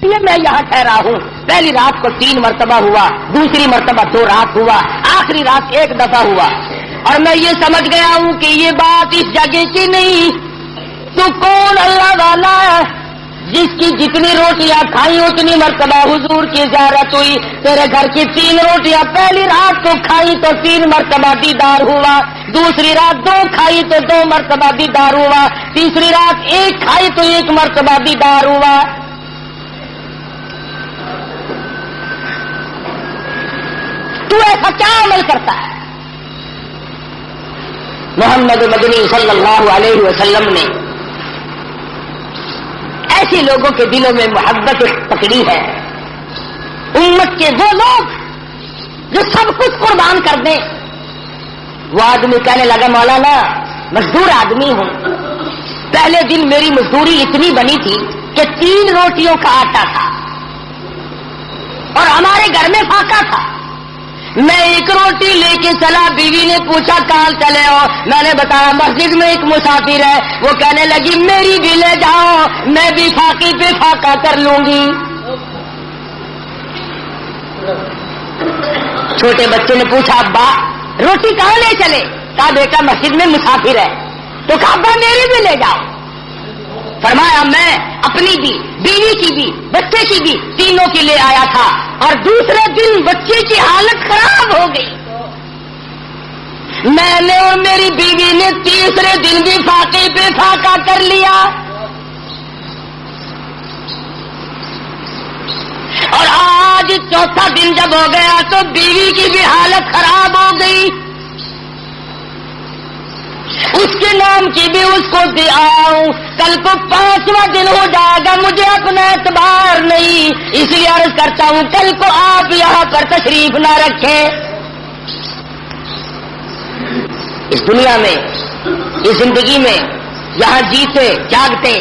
یہ میں یہاں ٹھہرا ہوں. پہلی رات کو 3 مرتبہ ہوا, دوسری مرتبہ 2 رات ہوا, آخری رات 1 دفعہ ہوا. اور میں یہ سمجھ گیا ہوں کہ یہ بات اس جگہ کی نہیں. تو کون اللہ والا ہے جس کی جتنی روٹیاں کھائیں اتنی مرتبہ حضور کی زیارت ہوئی. تیرے گھر کی 3 روٹیاں پہلی رات کو کھائی تو 3 مرتبہ دیدار ہوا, دوسری رات 2 کھائی تو 2 مرتبہ دیدار ہوا, تیسری رات 1 کھائی تو 1 مرتبہ دیدار ہوا. تو ایسا کیا عمل کرتا ہے؟ محمد مدنی صلی اللہ علیہ وسلم نے ایسے لوگوں کے دلوں میں محبت پکڑی ہے. امت کے وہ لوگ جو سب کچھ قربان کر دیں. وہ آدمی کہنے لگا مولانا مزدور آدمی ہوں, پہلے دن میری مزدوری اتنی بنی تھی کہ 3 روٹیوں کا آٹا تھا اور ہمارے گھر میں فاقہ تھا. میں 1 روٹی لے کے چلا, بیوی نے پوچھا کہاں چلے ہو؟ میں نے بتایا مسجد میں ایک مسافر ہے. وہ کہنے لگی میری بھی لے جاؤ, میں بھی فاقی پہ فاقہ کر لوں گی. چھوٹے بچے نے پوچھا ابا روٹی کہاں لے چلے؟ کہا بیٹا مسجد میں مسافر ہے. تو کہا ابا میری بھی لے جاؤ. فرمایا میں اپنی بھی, بیوی کی بھی, بچے کی بھی, تینوں کی لے آیا تھا. اور دوسرے دن بچے کی حالت خراب ہو گئی. میں نے اور میری بیوی نے تیسرے دن بھی فاقے پہ فاقہ کر لیا. اور آج چوتھا دن جب ہو گیا تو بیوی کی بھی حالت خراب ہو گئی. اس کے نام کی بھی اس کو دے آؤں. کل کو 5واں دن ہو جائے گا, مجھے اپنا اعتبار نہیں, اس لیے عرض کرتا ہوں کل کو آپ یہاں پر تشریف نہ رکھیں. اس دنیا میں, اس زندگی میں یہاں جیتے جاگتے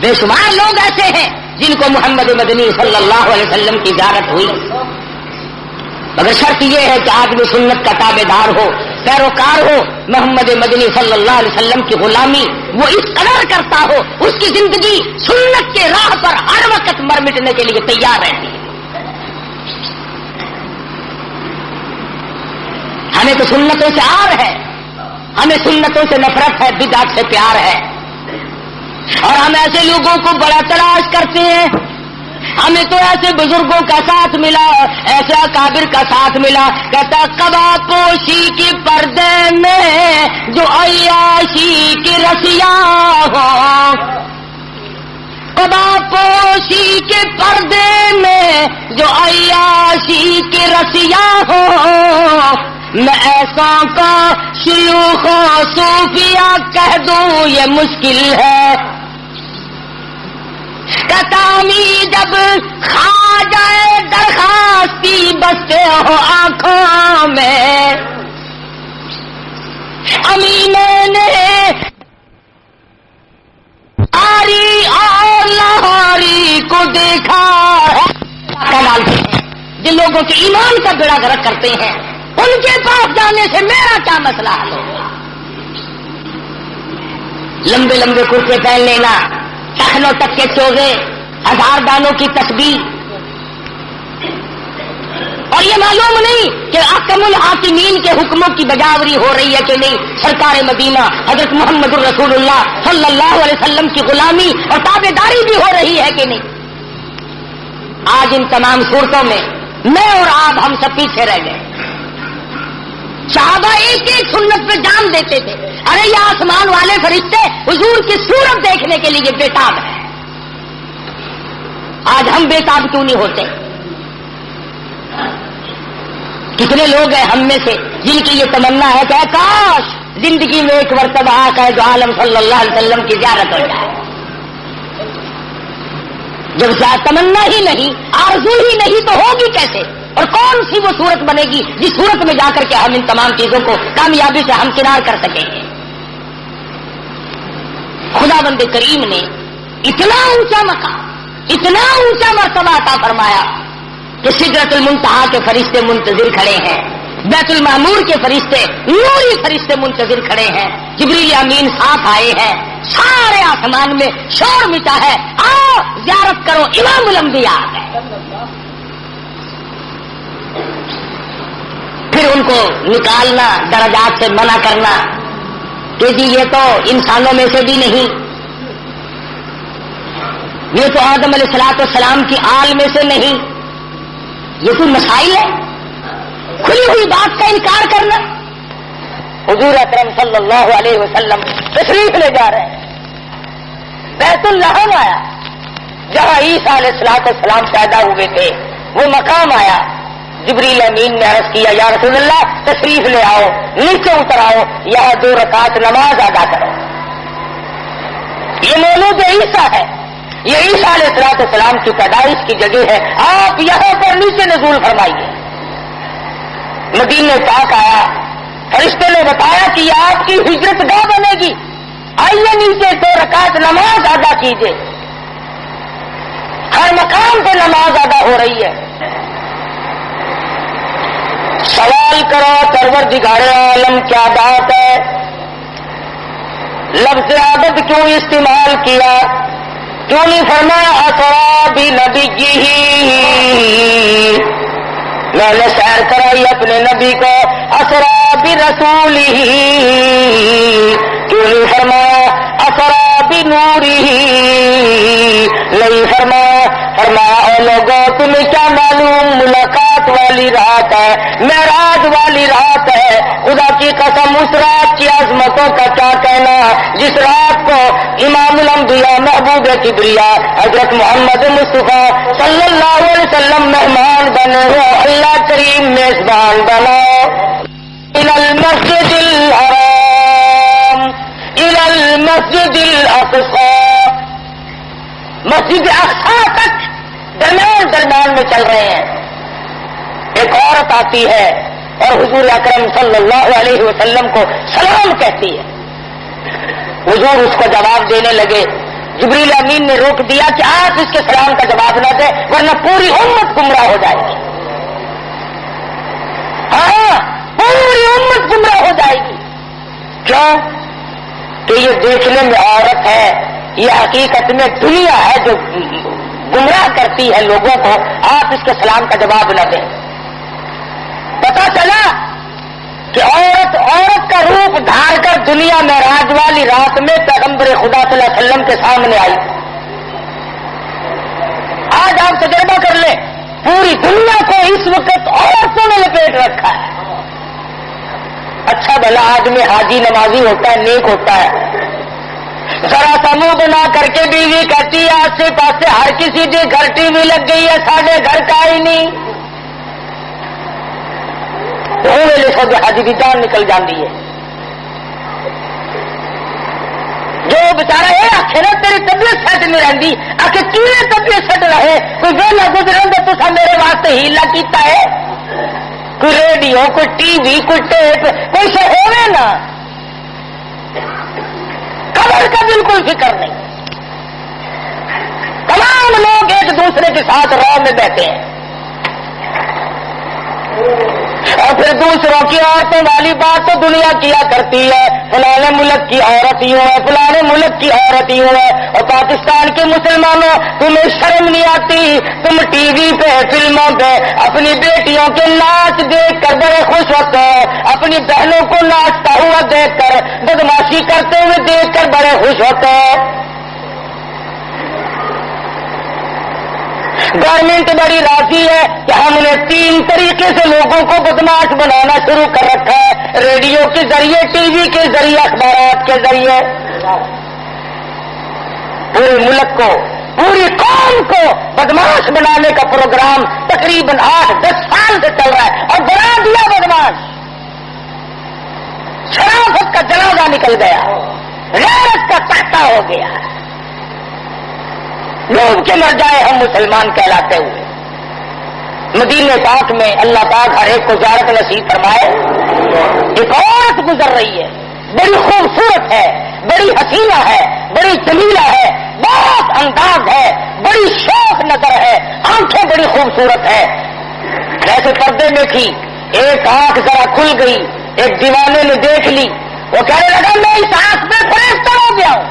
بے شمار لوگ ایسے ہیں جن کو محمد مدنی صلی اللہ علیہ وسلم کی زیارت ہوئی. مگر شرط یہ ہے کہ آدمی سنت کا تابع دار ہو, پیروکار ہو, محمد مدنی صلی اللہ علیہ وسلم کی غلامی وہ اس قدر کرتا ہو, اس کی زندگی سنت کے راہ پر ہر وقت مر مٹنے کے لیے تیار رہتی ہے. ہمیں تو سنتوں سے آر ہے, ہمیں سنتوں سے نفرت ہے, بدعت سے پیار ہے. اور ہم ایسے لوگوں کو بڑا تلاش کرتے ہیں. ہمیں تو ایسے بزرگوں کا ساتھ ملا, ایسے اکابر کا ساتھ ملا. کہتا قبا پوشی کے پردے میں جو عیاشی کی رسیا ہو, قبا پوشی کے پردے میں جو عیاشی کی رسیا ہو, میں ایسا کا شیوخ و صوفیہ کہہ دوں یہ مشکل ہے. کتامی جب کھا جائے درخواستی بستے ہو آنکھوں میں, امینے نے آری اور لاہوری کو دیکھا ہے. جن لوگوں کے ایمان کا بیڑا غرق کرتے ہیں ان کے پاس جانے سے میرا کیا مسئلہ حل ہوگا؟ لمبے لمبے کرتے پہن لینا, ٹخنوں تک کے چوغے, 1000 دانوں کی تسبیح, اور یہ معلوم نہیں کہ احکم الحاکمین کے حکموں کی بجاوری ہو رہی ہے کہ نہیں. سرکار مدینہ حضرت محمد الرسول اللہ صلی اللہ علیہ وسلم کی غلامی اور تابع داری بھی ہو رہی ہے کہ نہیں. آج ان تمام صورتوں میں میں اور آپ ہم سب پیچھے رہ گئے. صحابہ ایک ایک سنت پہ جان دیتے تھے. ارے یہ آسمان والے فرشتے حضور کی صورت دیکھنے کے لیے بےتاب ہے. آج ہم بےتاب کیوں نہیں ہوتے؟ کتنے لوگ ہیں ہم میں سے جن کی یہ تمنا ہے کہ کاش زندگی میں ایک مرتبہ آقا دو عالم صلی اللہ علیہ وسلم کی زیارت ہو جائے. جب تمنا ہی نہیں, آرزو ہی نہیں, تو ہوگی کیسے؟ اور کون سی وہ صورت بنے گی جس صورت میں جا کر کے ہم ان تمام چیزوں کو کامیابی سے ہمکنار کر سکیں گے؟ خداوند کریم نے اتنا اونچا مقام, اتنا اونچا مرتبہ عطا فرمایا کہ سدرۃ المنتہا کے فرشتے منتظر کھڑے ہیں, بیت المعمور کے فرشتے, نوری فرشتے منتظر کھڑے ہیں, جبریل امین ساتھ آئے ہیں, سارے آسمان میں شور مچا ہے، آؤ زیارت کرو، امام الانبیاء ہے۔ پھر ان کو نکالنا، درجات سے منع کرنا کہ جی یہ تو انسانوں میں سے بھی نہیں، یہ تو آدم علیہ الصلوۃ والسلام کی آل میں سے نہیں، یہ کوئی مسائل ہے؟ کھلی ہوئی بات کا انکار کرنا۔ حضور اکرم صلی اللہ علیہ وسلم تشریف لے جا رہے ہیں، بیت الحم آیا جہاں عیسیٰ علیہ الصلوۃ والسلام پیدا ہوئے تھے، وہ مقام آیا۔ جبریل امین نے عرض کیا یا رسول اللہ تشریف لے آؤ، نیچے اتر آؤ، یہاں 2 رکعت نماز ادا کرو۔ یہ مولود عیسیٰ ہے، یہ عیسیٰ علیہ الصلوۃ والسلام کی پیدائش کی جگہ ہے، آپ یہاں پر نیچے نزول فرمائیے۔ مدینہ پاک آیا، فرشتے نے بتایا کہ یہ آپ کی ہجرت گاہ بنے گی، آئیے نیچے 2 رکعت نماز ادا کیجیے۔ ہر مقام پہ نماز ادا ہو رہی ہے۔ سوال کرو پروردگار عالم کیا بات ہے، لفظ عبد کیوں استعمال کیا؟ کیوں نہیں فرمایا اسرا بنبی ہی؟ میں نے سیر کرائی اپنے نبی کو، اسرا برسول ہی، کیوں نہیں فرمایا اسرا بنور ہی؟ نہیں فرمایا اے لوگوں تمہیں کیا معلوم ملاقات والی رات ہے، معراج والی رات ہے، خدا کی قسم اس رات کی عظمتوں کا کیا کہنا، جس رات کو امام الانبیاء محبوب کبریاء حضرت محمد مصطفیٰ صلی اللہ علیہ وسلم مہمان بنے ہو، اللہ کریم میزبان بناؤ۔ الى المسجد الحرام الى المسجد الاقصى، مسجد اقصی تک درمیان میں چل رہے ہیں۔ ایک عورت آتی ہے اور حضور اکرم صلی اللہ علیہ وسلم کو سلام کہتی ہے۔ حضور اس کو جواب دینے لگے، جبریل امین نے روک دیا کہ آپ اس کے سلام کا جواب نہ دیں ورنہ پوری امت گمراہ ہو جائے گی۔ ہاں پوری امت گمراہ ہو جائے گی۔ کیوں؟ کہ یہ دیکھنے میں عورت ہے، یہ حقیقت میں دنیا ہے جو گمراہ کرتی ہے لوگوں کو، آپ اس کے سلام کا جواب نہ دیں۔ پتا چلا کہ عورت کا روپ دھار کر دنیا میں معراج والی رات میں پیغمبر خدا صلی اللہ علیہ وسلم کے سامنے آئی۔ آج آپ تجربہ کر لیں، پوری دنیا کو اس وقت عورتوں نے لپیٹ رکھا ہے۔ اچھا بھلا آدمی حاجی نمازی ہوتا ہے، نیک ہوتا ہے، ذرا سا منہ بنا کر کے بیوی کہتی ہے آسے پاسے ہر کسی کے گھر ٹی وی لگ گئی ہے، ساڈے گھر کا ہی نہیں، ویلے سب حج کی جان نکل جاتی ہے۔ جو بچارا یہ آخے نا تیری طبیعت سیٹ نہیں رہتی، آخر کیوں طبیعت سیٹ رہے، کوئی ویلا گزرے تو تصا میرے واسطے ہیلا کیتا ہے، کوئی ریڈیو، کوئی ٹی وی، کوئی ٹیپ، کوئی سے ہوئے نا، قبر کا بالکل فکر نہیں۔ تمام لوگ ایک دوسرے کے ساتھ راہ میں بیٹھے ہیں، اور پھر دوسروں کی عورتوں والی بات تو دنیا کیا کرتی ہے، فلانے ملک کی عورت یوں ہے، فلانے ملک کی عورت یوں ہے، اور پاکستان کے مسلمانوں تمہیں شرم نہیں آتی، تم ٹی وی پہ فلموں پہ اپنی بیٹیوں کے ناچ دیکھ کر بڑے خوش ہوتے ہو، اپنی بہنوں کو ناچتا ہوا دیکھ کر، بدماشی کرتے ہوئے دیکھ کر بڑے خوش ہوتے ہو۔ گورنمنٹ بڑی راضی ہے کہ ہم نے 3 طریقے سے لوگوں کو بدماش بنانا شروع کر رکھا ہے، ریڈیو کے ذریعے، ٹی وی کے ذریعے، اخبارات کے ذریعے، پورے ملک کو، پوری قوم کو بدماش بنانے کا پروگرام تقریباً 8-10 سال سے چل رہا ہے، اور بنا دیا بدماش، شرافت کا جنازہ نکل گیا، غیرت کا تختہ ہو گیا، لوگ کے مر جائے ہم مسلمان کہلاتے ہوئے۔ مدینہ پاک میں اللہ پاک ہر ایک کو زیارت نصیب فرمائے۔ ایک عورت گزر رہی ہے، بڑی خوبصورت ہے، بڑی حسینہ ہے، بڑی جمیلہ ہے، بہت انداز ہے، بڑی شوق نظر ہے، آنکھیں بڑی خوبصورت ہے، جیسے پردے میں تھی، ایک آنکھ ذرا کھل گئی، ایک دیوانے نے دیکھ لی، وہ کہنے لگا میں اس آنکھ میں فریفتہ ہو گیا ہوں،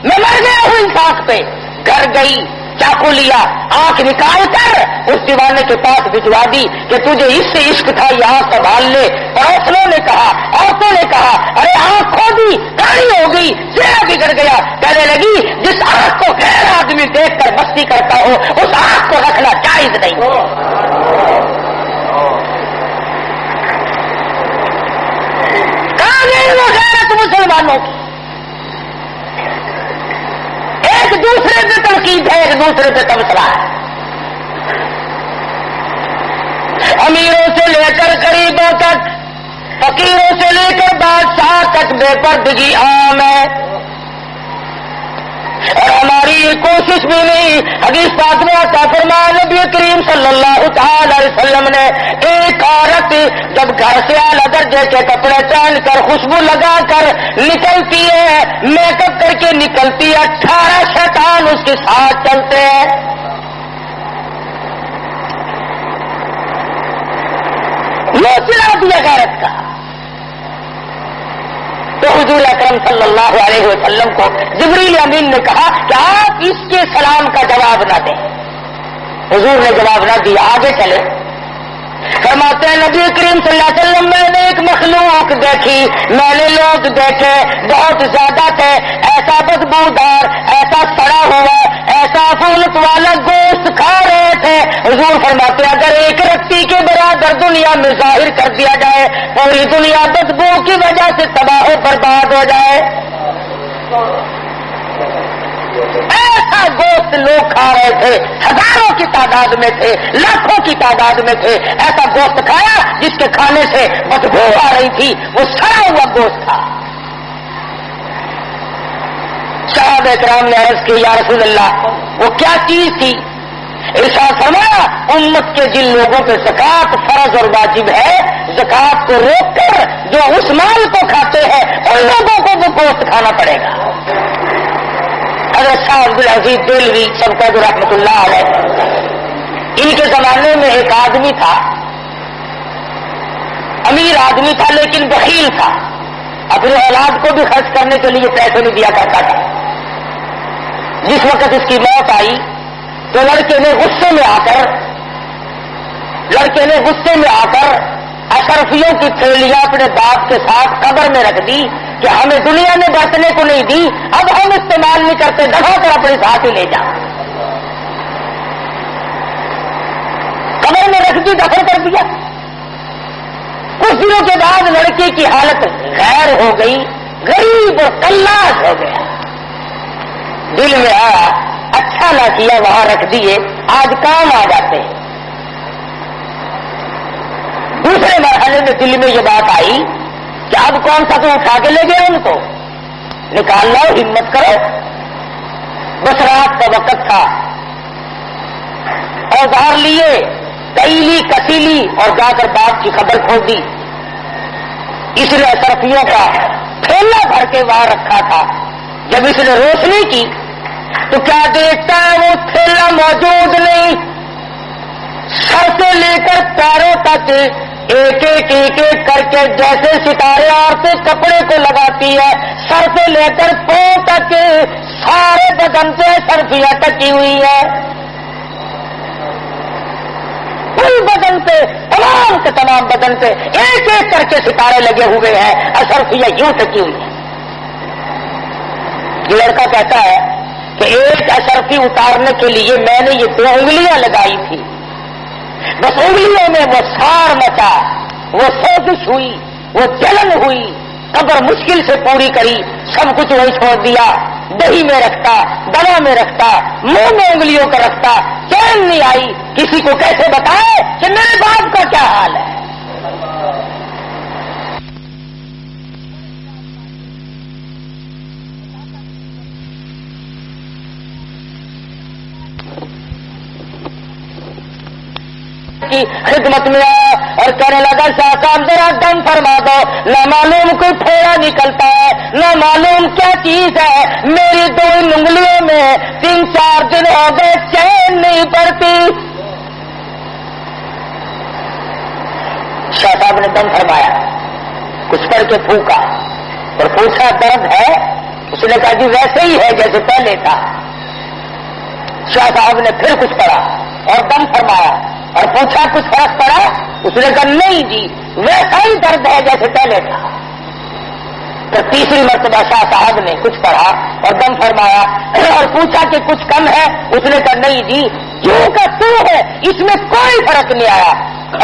میں مر گیا ہوں انصاف پہ. گھر گئی, چاقو لیا, آنکھ نکال کر اس دیوانے کے پاس بھجوا دی کہ تجھے اس سے عشق تھا, یہاں سنبھال لے. پڑوسنوں نے کہا, عورتوں نے کہا, ارے آنکھ کھو دی, کالی ہو گئی, چہرہ بگڑ گیا. کہنے لگی جس آنکھ کو غیر آدمی دیکھ کر مستی کرتا ہو اس آنکھ کو رکھنا جائز نہیں. کہاں گئی وہ غیرت مسلمانوں کی؟ ایک دوسرے پہ تنقید ہے, ایک دوسرے پہ تبصرہ ہے. امیروں سے لے کر غریبوں تک, فقیروں سے لے کر بادشاہ تک بے پردگی عام ہے. اور ہماری یہ کوشش بھی نہیں. حدیث پاک میں آتا فرمایا نبی کریم صلی اللہ تعالی علیہ وسلم نے, ایک عورت جب گھر سے اعلیٰ درجے کے کپڑے پہن کر خوشبو لگا کر نکلتی ہے, میک اپ کر کے نکلتی ہے, 18 شیطان اس کے ساتھ چلتے ہیں. وہ چلا دیا غیرت کا. تو حضور اکرم صلی اللہ علیہ وسلم کو جبریل امین نے کہا کہ آپ اس کے سلام کا جواب نہ دیں. حضور نے جواب نہ دیا, آگے چلے. فرماتے ہیں نبی کریم صلی اللہ علیہ وسلم, میں نے ایک مخلوق دیکھی, میں نے لوگ دیکھے, بہت زیادہ تھے, ایسا بدبودار, ایسا سڑا ہوا, ایسا فولت والا گوشت کھا رہے تھے. حضور فرماتے ہیں اگر ایک رتی کے برابر دنیا میں ظاہر کر دیا جائے, پوری دنیا بدبو کی وجہ سے تباہ و برباد ہو جائے. ایسا گوشت لوگ کھا رہے تھے, ہزاروں کی تعداد میں تھے, لاکھوں کی تعداد میں تھے. ایسا گوشت کھایا جس کے کھانے سے بدبو آ رہی تھی, وہ سڑا ہوا گوشت تھا. صحابہ کرام نے عرض کی یا رسول اللہ وہ کیا چیز تھی؟ ارشاد فرمایا امت کے جن لوگوں پہ زکات فرض اور واجب ہے, زکات کو روک کر جو اس مال کو کھاتے ہیں ان لوگوں کو وہ گوشت کھانا پڑے گا. حضرت شاہ عبد العزیز دہلوی سبقت رحمۃ اللہ علیہ, ان کے زمانے میں ایک آدمی تھا, امیر آدمی تھا لیکن بخیل تھا, اپنی اولاد کو بھی خرچ کرنے کے لیے پیسے نہیں دیا کرتا تھا. جس وقت اس کی موت آئی تو لڑکے نے غصے میں آ کر اشرفیوں کی تھیلیاں اپنے باپ کے ساتھ قبر میں رکھ دی کہ ہمیں دنیا نے برتنے کو نہیں دی, اب ہم استعمال نہیں کرتے, دفع کر اپنے ساتھ ہی لے جا. قبر میں رکھ دی, دفن کر دیا. کچھ دنوں کے بعد لڑکے کی حالت غیر ہو گئی, غریب اور تلاش ہو گیا. دل میں آیا اچھا نہ کیا وہاں رکھ دیے, آج کام آ جاتے ہیں. دوسرے مرحلے میں دل میں یہ بات آئی کہ اب کون سا تو اٹھا کے لے گیا, ان کو نکال لو, ہمت کرو. بس رات کا وقت تھا, اوزار لیے, کیلی کسیلی اور جا کر باپ کی خبر کھول دی. اس نے اشرفیوں کا تھیلا بھر کے وہاں رکھا تھا. جب اس نے روشنی کی تو کیا دیکھتا ہے وہ تھیلا موجود نہیں. سر سے لے کر پیروں تک ایک ایک کر کے جیسے ستارے عورتیں کپڑے کو لگاتی ہے, سر سے لے کر پاؤں تک سارے بدن سے سرفیاں ٹکی ہوئی ہے. پوری بدن پہ, تمام کے تمام بدن پہ ایک ایک کر کے ستارے لگے ہوئے ہیں, سرفیاں یوں ٹکی ہوئی ہیں. یہ لڑکا کہتا ہے کہ ایک اشرفی اتارنے کے لیے میں نے یہ 2 انگلیاں لگائی تھی, بس انگلیوں میں وہ سار مچا, وہ سوزش ہوئی, وہ جلن ہوئی, قبر مشکل سے پوری کری, سب کچھ وہی چھوڑ دیا. دہی میں رکھتا, دوا میں رکھتا, منہ میں انگلیوں کا رکھتا, چین نہیں آئی. کسی کو کیسے بتائے کہ میرے باپ کا کیا حال ہے. کی خدمت میں آیا اور کہنے لگا شاہ صاحب ذرا دم فرما دو, نہ معلوم کوئی پھوڑا نکلتا ہے, نہ معلوم کیا چیز ہے, میری 2 انگلیوں میں 3-4 دن ہو گئے چین نہیں پڑتی. شاہ صاحب نے دم فرمایا, کچھ کر کے پھونکا اور پوچھا درد ہے؟ اس نے کہا جی ویسے ہی ہے جیسے پہلے تھا. شاہ صاحب نے پھر کچھ پڑھا اور دم فرمایا اور پوچھا کچھ فرق پڑا؟ اس نے کہا نہیں جی ویسا ہی درد ہے جیسے پہلے تھا. تو تیسری مرتبہ شاہ صاحب نے کچھ پڑھا اور دم فرمایا اور پوچھا کہ کچھ کم ہے؟ اس نے کہا نہیں جی کیوں کا تو ہے اس میں کوئی فرق نہیں آیا.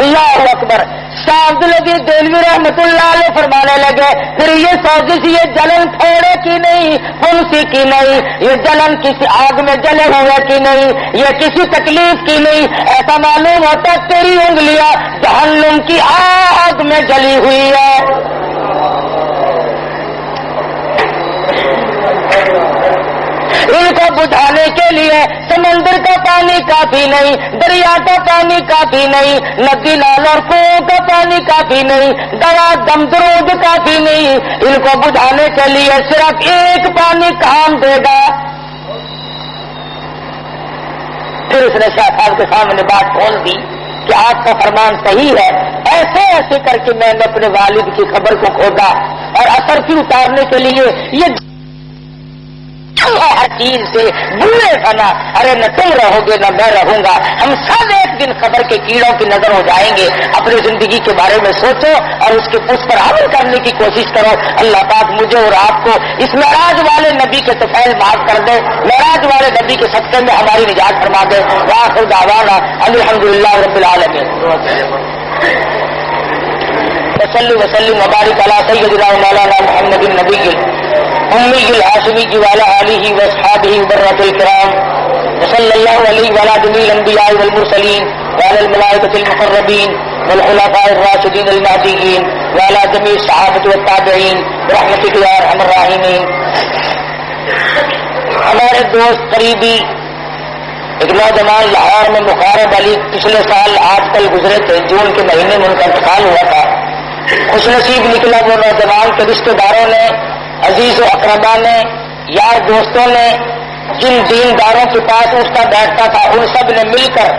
اللہ اکبر. شاہ عبدالعزیز دہلوی رحمۃ اللہ علیہ فرمانے لگے پھر یہ سازش یہ جلن تھوڑے کی نہیں پھنسی کی نہیں, یہ جلن کسی آگ میں جلے ہوئے کی نہیں, یہ کسی تکلیف کی نہیں. ایسا معلوم ہوتا تیری انگلیاں جہنم کی آگ میں جلی ہوئی ہے. ان کو بجھانے کے لیے سمندر کا پانی کافی نہیں, دریا کا پانی کافی نہیں, ندی نالوں اور کنویں کا پانی کافی نہیں, دوا دم درود کافی نہیں. ان کو بجھانے کے لیے صرف ایک پانی کام دے گا. پھر اس نے شاہ صاحب کے سامنے بات کھول دی کہ آپ کا فرمان صحیح ہے. ایسے ایسے کر کے میں نے اپنے والد کی خبر کو کھودا اور اثر کی اتارنے کے لیے یہ ہر چیز سے بولے فنا. ارے نہ تم رہو گے نہ میں رہوں گا, ہم سب ایک دن خبر کے کیڑوں کی نظر ہو جائیں گے. اپنی زندگی کے بارے میں سوچو اور اس پر عمل کرنے کی کوشش کرو. اللہ پاک مجھے اور آپ کو اس معراج والے نبی کے طفیل معاف کر دے, معراج والے نبی کے صدقے میں ہماری نجات فرما دے. وآخر دعوانا الحمدللہ رب العالمین. وصلی وسلم وبارک علی سیدنا مولانا محمد النبی امی الہاشمی وعلی آلہ واصحابہ برۃ الکرام وصلی اللہ علیہ وعلی جمیع الانبیاء والمرسلین وعلی الملائکۃ المقربین والخلفاء الراشدین المہدیین وعلی جمیع الصحابۃ والتابعین برحمتک یا ارحم الراحمین. ہمارے دوست قریبی ایک نوجوان لاہور میں مقارب علی پچھلے سال آج کل گزرے تھے, جون کے مہینے میں ان کا انتقال ہوا تھا. خوش نصیب نکلا وہ نوجوان کے رشتے داروں نے, عزیز و اقربا نے, یار دوستوں نے, جن دینداروں کے پاس اٹھتا بیٹھتا تھا ان سب نے مل کر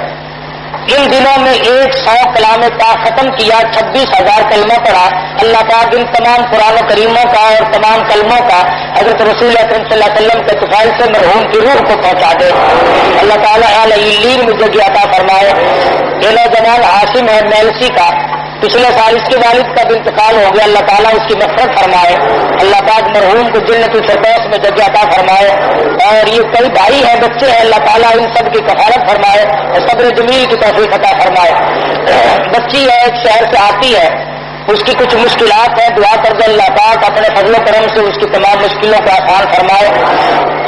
ان دنوں میں 100 کلام پاک ختم کیا, 26,000 کلمہ پڑھا. اللہ پاک ان تمام قرآن و کریموں کا اور تمام کلموں کا حضرت رسول اکرم صلی اللہ علیہ وسلم کے طفیل سے مرحوم کی روح کو پہنچا دے. اللہ تعالیٰ اعلی علین میں جگہ عطا فرمائے. یہ نوجوان عاصم ہے میلسی کا, پچھلے سال اس کے والد کا بھی انتقال ہو گیا. اللہ تعالیٰ اس کی مغفرت فرمائے. اللہ پاک مرحوم کو جنت الفردوس میں جگہ عطا فرمائے. اور یہ کئی بھائی ہیں, بچے ہیں, اللہ تعالیٰ ان سب کی کفالت فرمائے اور صبر جمیل کی توفیق عطا فرمائے. بچی ہے ایک شہر سے آتی ہے, اس کی کچھ مشکلات ہیں, دعا کر دے اللہ پاک اپنے فضل و کرم سے اس کی تمام مشکلوں کو آسان فرمائے.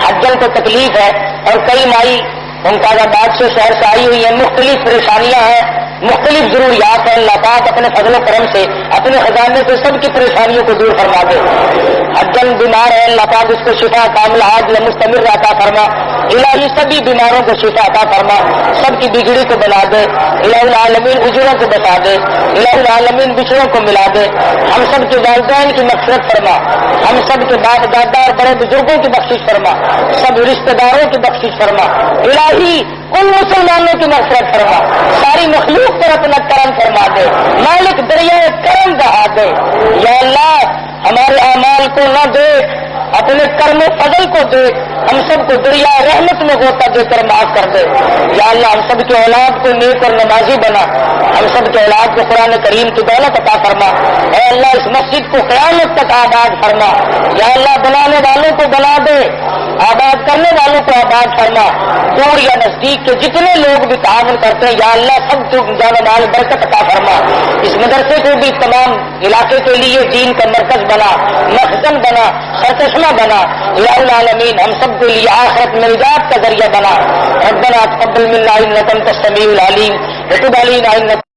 حجن کو تکلیف ہے اور کئی مائی ممتاز آباد سے شہر سے آئی ہوئی ہیں, مختلف پریشانیاں ہیں, مختلف ضروریات ہیں. اللہ پاک اپنے فضل و کرم سے اپنے خزانے سے سب کی پریشانیوں کو دور فرما دے. حجن بیمار ہے, اللہ پاک اس کو شفا کامل عاجل مستمر عطا فرما. الہی سبھی بیماروں کو شفا عطا فرما, سب کی بگڑی کو بنا دے. الہ العالمین اجروں کو بتا دے, الہ العالمین بچڑوں کو ملا دے. ہم سب کے والدین کی مغفرت فرما, ہم سب کے باپ دادا اور بڑے بزرگوں کی بخشش فرما, سب رشتہ داروں کی بخشش فرما. الہی ان مسلمانوں کی مغفرت فرما, ساری مخلوق پر اپنا کرم فرما دے. مالک دریائے کرم بہا دے. یا اللہ ہمارے اعمال کو نہ دے, اپنے کرم و فضل کو دے, ہم سب کو دریا رحمت میں غوطہ دے کر معاف کر دے. یا اللہ ہم سب کی اولاد کو نیک اور نمازی بنا, ہم سب کے اولاد کو قرآن کریم کی دولت عطا فرما. اے اللہ اس مسجد کو قیامت تک آباد فرما. یا اللہ بنانے والوں کو بنا دے, آباد کرنے والوں کو آباد فرما. دور یا نزدیک کے جتنے لوگ بھی تعاون کرتے ہیں یا اللہ سب کو جان و مال برکت عطا فرما. اس مدرسے کو بھی تمام علاقے کے لیے دین کا مرکز بنا, مخزن بنا, سرچشمہ بنا. یا العالمین ہم سب کے لیے آخرت میں نجات کا ذریعہ بنا. ربنا تقبل منا انک انت السمیع العلیم وتب علینا انک